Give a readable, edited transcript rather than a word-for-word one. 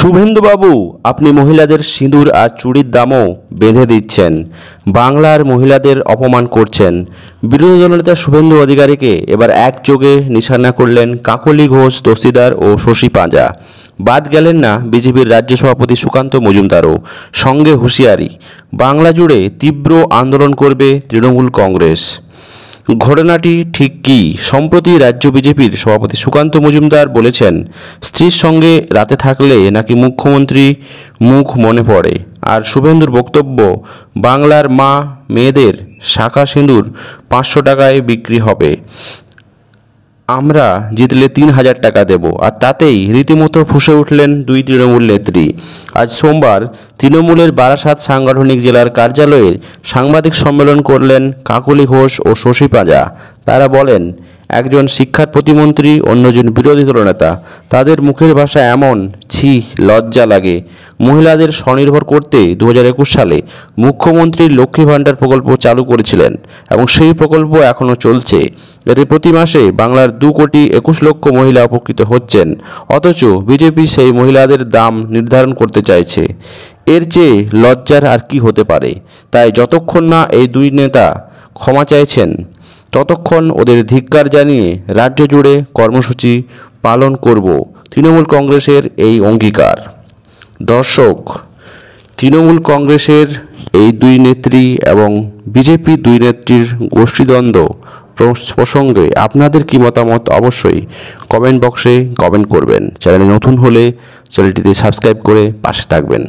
শুভেন্দুবাবু, আপনি মহিলাদের সিঁদুর আর চুড়ির দামও বেঁধে দিচ্ছেন, বাংলার মহিলাদের অপমান করছেন। বিরোধী দলনেতা শুভেন্দু অধিকারীকে এবার একযোগে নিশানা করলেন কাকলি ঘোষ দস্তিদার ও শশী পাঁজা। বাদ গেলেন না বিজেপির রাজ্য সভাপতি সুকান্ত মজুমদারও। সঙ্গে হুঁশিয়ারি, বাংলা জুড়ে তীব্র আন্দোলন করবে তৃণমূল কংগ্রেস। ঘটনাটি ঠিক কী? সম্প্রতি রাজ্য বিজেপির সভাপতি সুকান্ত মজুমদার বলেছেন, স্ত্রীর সঙ্গে রাতে থাকলে নাকি মুখ্যমন্ত্রী মুখ মনে পড়ে। আর শুভেন্দুর বক্তব্য, বাংলার মা মেয়েদের শাঁখা সিঁদুর 500 টাকায় বিক্রি হবে, আমরা জিতলে 3000 টাকা দেব। আর তাতেই রীতিমতো ফুঁসে উঠলেন দুই তৃণমূল নেত্রী। আজ সোমবার তৃণমূলের বারাসাত সাংগঠনিক জেলার কার্যালয়ে সাংবাদিক সম্মেলন করলেন কাকলি ঘোষ ও শশী পাঁজা। তারা বলেন, একজন শিক্ষার প্রতিমন্ত্রী, অন্যজন বিরোধী দলনেতা, তাদের মুখের ভাষা এমন, ছি, লজ্জা লাগে। মহিলাদের স্বনির্ভর করতে 2021 সালে মুখ্যমন্ত্রী লক্ষ্মী ভাণ্ডার প্রকল্প চালু করেছিলেন এবং সেই প্রকল্প এখনও চলছে। এতে প্রতি মাসে বাংলার 2,21,00,000 মহিলা উপকৃত হচ্ছেন। অথচ বিজেপি সেই মহিলাদের দাম নির্ধারণ করতে চাইছে। এর চেয়ে লজ্জার আর কি হতে পারে? তাই যতক্ষণ না এই দুই নেতা ক্ষমা চাইছেন, ততক্ষণ ওদের ধিক্কার জানিয়ে রাজ্য জুড়ে কর্মসূচি পালন করব তৃণমূল কংগ্রেসের এই অঙ্গীকার। দর্শক, তৃণমূল কংগ্রেসের এই দুই নেত্রী এবং বিজেপি দুই নেত্রীর গোষ্ঠীদ্বন্দ্ব প্রসঙ্গে আপনাদের কি মতামত অবশ্যই কমেন্ট বক্সে কমেন্ট করবেন। চ্যানেলে নতুন হলে চ্যানেলটিতে সাবস্ক্রাইব করে পাশে থাকবেন।